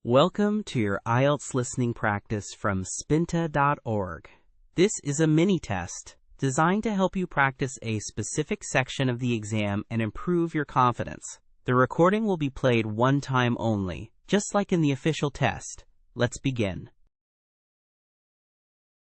Welcome to your IELTS listening practice from Spinta.org. This is a mini-test designed to help you practice a specific section of the exam and improve your confidence. The recording will be played one time only, just like in the official test. Let's begin.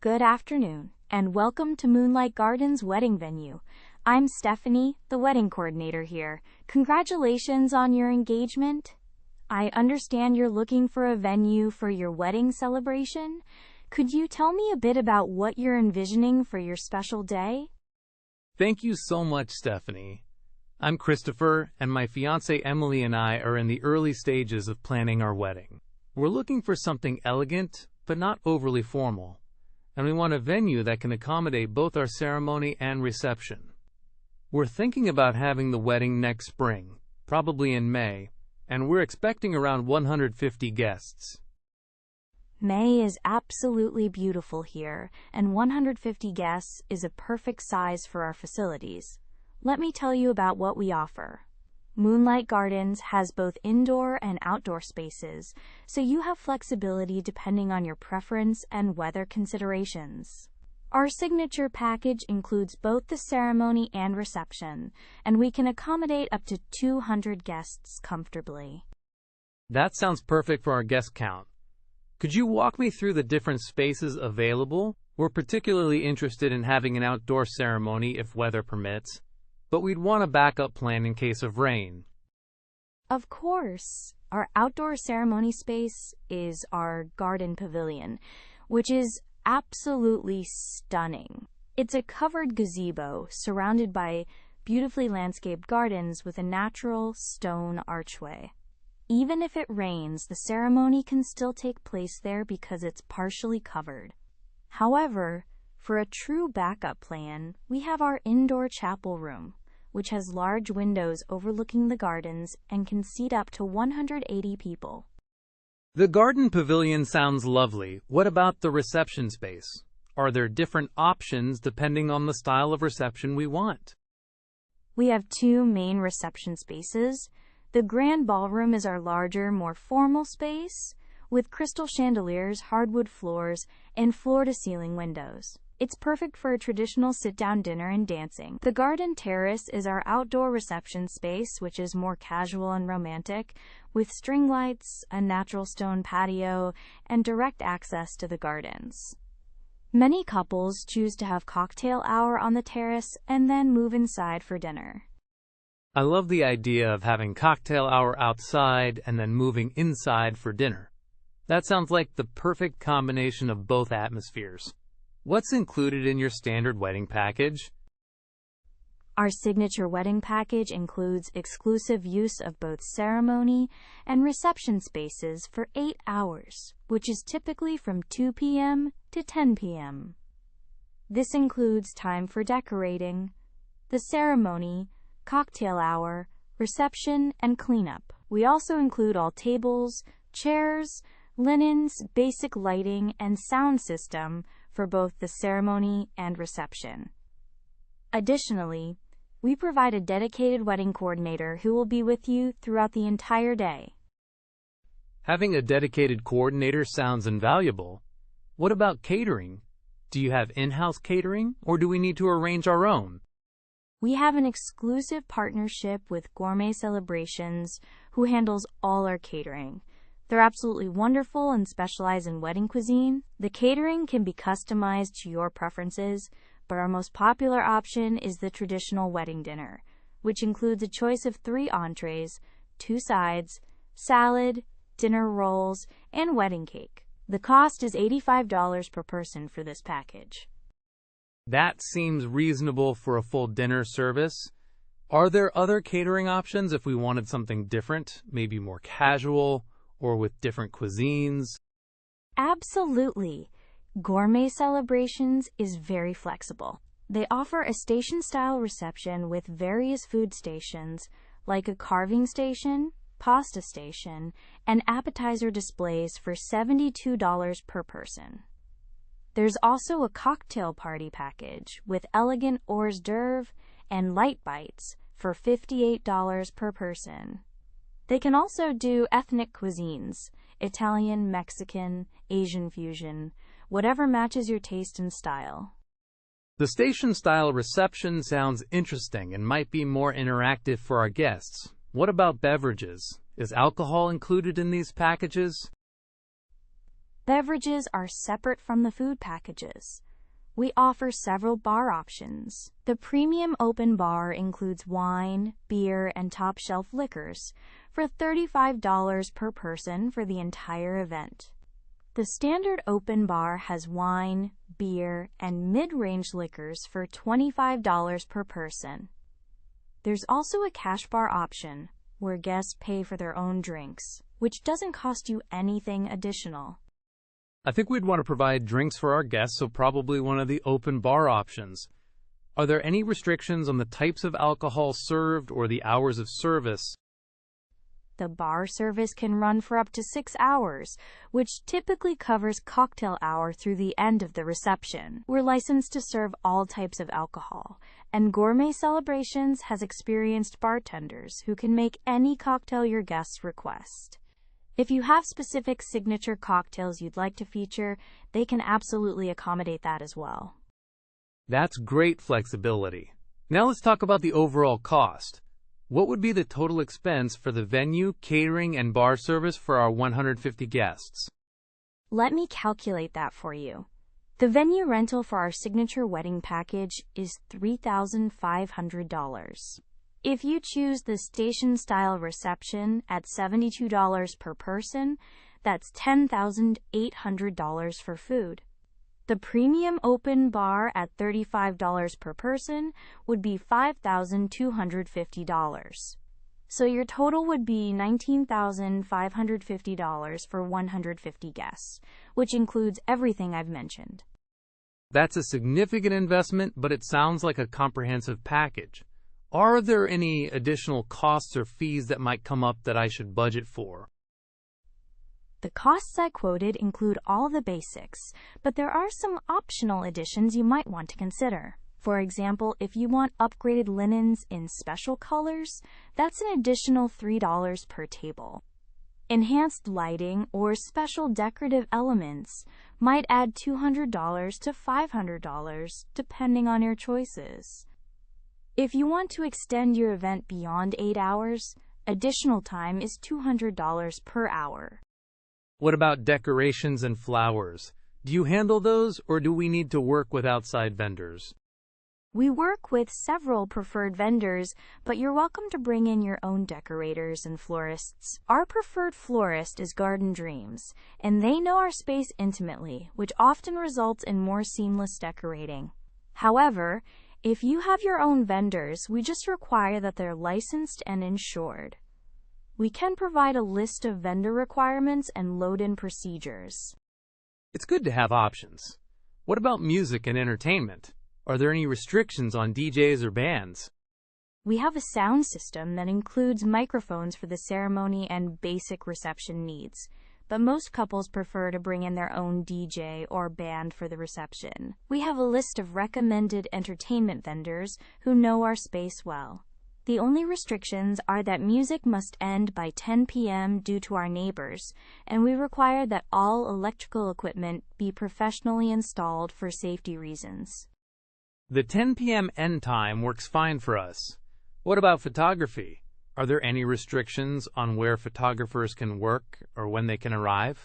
Good afternoon, and welcome to Moonlight Gardens wedding venue. I'm Stephanie, the wedding coordinator here. Congratulations on your engagement. I understand you're looking for a venue for your wedding celebration. Could you tell me a bit about what you're envisioning for your special day? Thank you so much, Stephanie. I'm Christopher, and my fiancée Emily and I are in the early stages of planning our wedding. We're looking for something elegant, but not overly formal, and we want a venue that can accommodate both our ceremony and reception. We're thinking about having the wedding next spring, probably in May, and we're expecting around 150 guests. May is absolutely beautiful here, and 150 guests is a perfect size for our facilities. Let me tell you about what we offer. Moonlight Gardens has both indoor and outdoor spaces, so you have flexibility depending on your preference and weather considerations. Our signature package includes both the ceremony and reception, and we can accommodate up to 200 guests comfortably. That sounds perfect for our guest count. Could you walk me through the different spaces available? We're particularly interested in having an outdoor ceremony if weather permits, but we'd want a backup plan in case of rain. Of course, our outdoor ceremony space is our garden pavilion, which is absolutely stunning. It's a covered gazebo surrounded by beautifully landscaped gardens with a natural stone archway. Even if it rains, the ceremony can still take place there because it's partially covered. However, for a true backup plan, we have our indoor chapel room, which has large windows overlooking the gardens and can seat up to 180 people. The garden pavilion sounds lovely. What about the reception space? Are there different options depending on the style of reception we want? We have two main reception spaces. The grand ballroom is our larger, more formal space, with crystal chandeliers, hardwood floors, and floor-to-ceiling windows. It's perfect for a traditional sit-down dinner and dancing. The garden terrace is our outdoor reception space, which is more casual and romantic, with string lights, a natural stone patio, and direct access to the gardens. Many couples choose to have cocktail hour on the terrace and then move inside for dinner. I love the idea of having cocktail hour outside and then moving inside for dinner. That sounds like the perfect combination of both atmospheres. What's included in your standard wedding package? Our signature wedding package includes exclusive use of both ceremony and reception spaces for 8 hours, which is typically from 2 p.m. to 10 p.m. This includes time for decorating, the ceremony, cocktail hour, reception, and cleanup. We also include all tables, chairs, linens, basic lighting, and sound system for both the ceremony and reception. Additionally, we provide a dedicated wedding coordinator who will be with you throughout the entire day. Having a dedicated coordinator sounds invaluable. What about catering? Do you have in-house catering, or do we need to arrange our own? We have an exclusive partnership with Gourmet Celebrations, who handles all our catering. They're absolutely wonderful and specialize in wedding cuisine. The catering can be customized to your preferences, but our most popular option is the traditional wedding dinner, which includes a choice of 3 entrees, 2 sides, salad, dinner rolls, and wedding cake. The cost is $85 per person for this package. That seems reasonable for a full dinner service. Are there other catering options if we wanted something different, maybe more casual, or with different cuisines? Absolutely. Gourmet Celebrations is very flexible. They offer a station-style reception with various food stations, like a carving station, pasta station, and appetizer displays for $72 per person. There's also a cocktail party package with elegant hors d'oeuvre and light bites for $58 per person. They can also do ethnic cuisines, Italian, Mexican, Asian fusion, whatever matches your taste and style. The station-style reception sounds interesting and might be more interactive for our guests. What about beverages? Is alcohol included in these packages? Beverages are separate from the food packages. We offer several bar options. The premium open bar includes wine, beer, and top-shelf liquors for $35 per person for the entire event. The standard open bar has wine, beer, and mid-range liquors for $25 per person. There's also a cash bar option, where guests pay for their own drinks, which doesn't cost you anything additional. I think we'd want to provide drinks for our guests, so probably one of the open bar options. Are there any restrictions on the types of alcohol served or the hours of service? The bar service can run for up to 6 hours, which typically covers cocktail hour through the end of the reception. We're licensed to serve all types of alcohol, and Gourmet Celebrations has experienced bartenders who can make any cocktail your guests request. If you have specific signature cocktails you'd like to feature, they can absolutely accommodate that as well. That's great flexibility. Now let's talk about the overall cost. What would be the total expense for the venue, catering, and bar service for our 150 guests? Let me calculate that for you. The venue rental for our signature wedding package is $3,500. If you choose the station-style reception at $72 per person, that's $10,800 for food. The premium open bar at $35 per person would be $5,250. So your total would be $19,550 for 150 guests, which includes everything I've mentioned. That's a significant investment, but it sounds like a comprehensive package. Are there any additional costs or fees that might come up that I should budget for? The costs I quoted include all the basics, but there are some optional additions you might want to consider. For example, if you want upgraded linens in special colors, that's an additional $3 per table. Enhanced lighting or special decorative elements might add $200 to $500, depending on your choices. If you want to extend your event beyond 8 hours, additional time is $200 per hour. What about decorations and flowers? Do you handle those, or do we need to work with outside vendors? We work with several preferred vendors, but you're welcome to bring in your own decorators and florists. Our preferred florist is Garden Dreams, and they know our space intimately, which often results in more seamless decorating. However, if you have your own vendors, we just require that they're licensed and insured. We can provide a list of vendor requirements and load-in procedures. It's good to have options. What about music and entertainment? Are there any restrictions on DJs or bands? We have a sound system that includes microphones for the ceremony and basic reception needs, but most couples prefer to bring in their own DJ or band for the reception. We have a list of recommended entertainment vendors who know our space well. The only restrictions are that music must end by 10 p.m. due to our neighbors, and we require that all electrical equipment be professionally installed for safety reasons. The 10 p.m. end time works fine for us. What about photography? Are there any restrictions on where photographers can work or when they can arrive?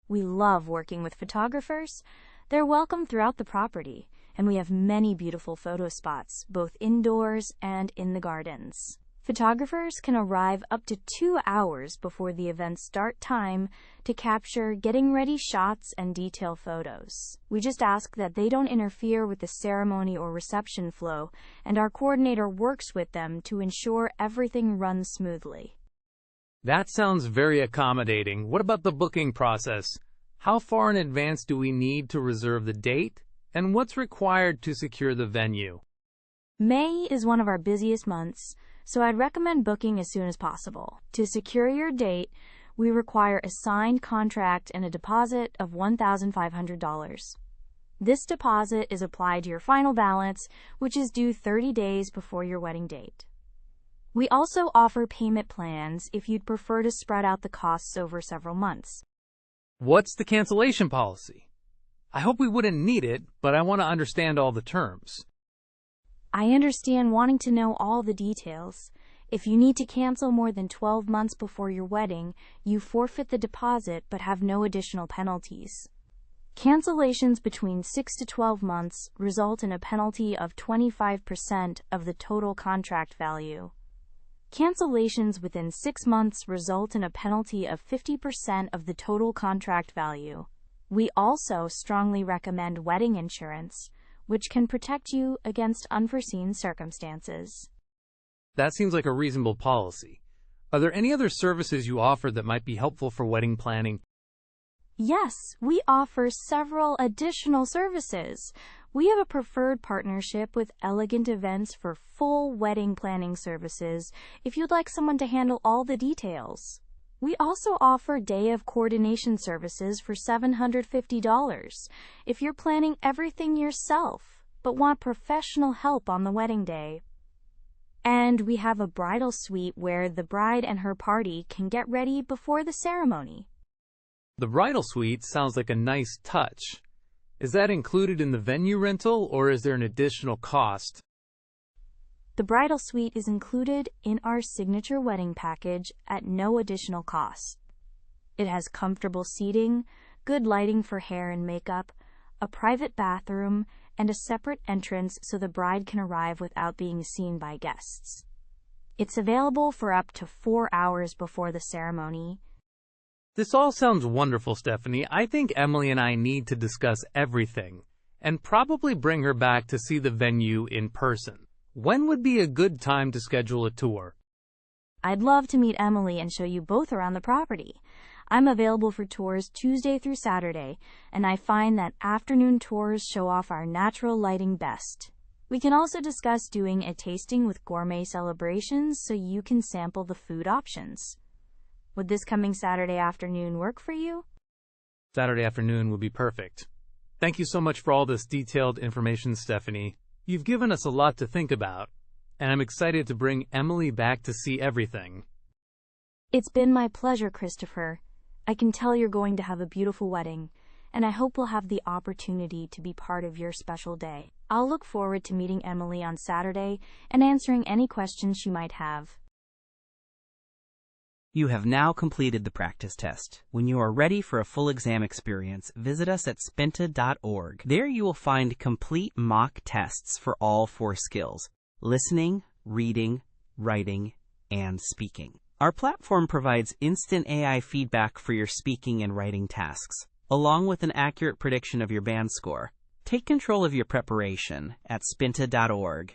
We love working with photographers. They're welcome throughout the property, and we have many beautiful photo spots, both indoors and in the gardens. Photographers can arrive up to 2 hours before the event's start time to capture getting ready shots and detail photos. We just ask that they don't interfere with the ceremony or reception flow, and our coordinator works with them to ensure everything runs smoothly. That sounds very accommodating. What about the booking process? How far in advance do we need to reserve the date? And what's required to secure the venue? May is one of our busiest months, so I'd recommend booking as soon as possible. To secure your date, we require a signed contract and a deposit of $1,500. This deposit is applied to your final balance, which is due 30 days before your wedding date. We also offer payment plans if you'd prefer to spread out the costs over several months. What's the cancellation policy? I hope we wouldn't need it, but I want to understand all the terms. I understand wanting to know all the details. If you need to cancel more than 12 months before your wedding, you forfeit the deposit but have no additional penalties. Cancellations between 6 to 12 months result in a penalty of 25% of the total contract value. Cancellations within 6 months result in a penalty of 50% of the total contract value. We also strongly recommend wedding insurance, which can protect you against unforeseen circumstances. That seems like a reasonable policy. Are there any other services you offer that might be helpful for wedding planning? Yes, we offer several additional services. We have a preferred partnership with Elegant Events for full wedding planning services if you'd like someone to handle all the details. We also offer day of coordination services for $750 if you're planning everything yourself but want professional help on the wedding day. And we have a bridal suite where the bride and her party can get ready before the ceremony. The bridal suite sounds like a nice touch. Is that included in the venue rental, or is there an additional cost? The bridal suite is included in our signature wedding package at no additional cost. It has comfortable seating, good lighting for hair and makeup, a private bathroom, and a separate entrance so the bride can arrive without being seen by guests. It's available for up to 4 hours before the ceremony. This all sounds wonderful, Stephanie. I think Emily and I need to discuss everything and probably bring her back to see the venue in person. When would be a good time to schedule a tour? I'd love to meet Emily and show you both around the property. I'm available for tours Tuesday through Saturday, and I find that afternoon tours show off our natural lighting best. We can also discuss doing a tasting with gourmet celebrations so you can sample the food options. Would this coming Saturday afternoon work for you? Saturday afternoon would be perfect. Thank you so much for all this detailed information, Stephanie. You've given us a lot to think about, and I'm excited to bring Emily back to see everything. It's been my pleasure, Christopher. I can tell you're going to have a beautiful wedding, and I hope we'll have the opportunity to be part of your special day. I'll look forward to meeting Emily on Saturday and answering any questions she might have. You have now completed the practice test. When you are ready for a full exam experience, visit us at Spinta.org. There you will find complete mock tests for all 4 skills: listening, reading, writing, and speaking. Our platform provides instant AI feedback for your speaking and writing tasks, along with an accurate prediction of your band score. Take control of your preparation at Spinta.org.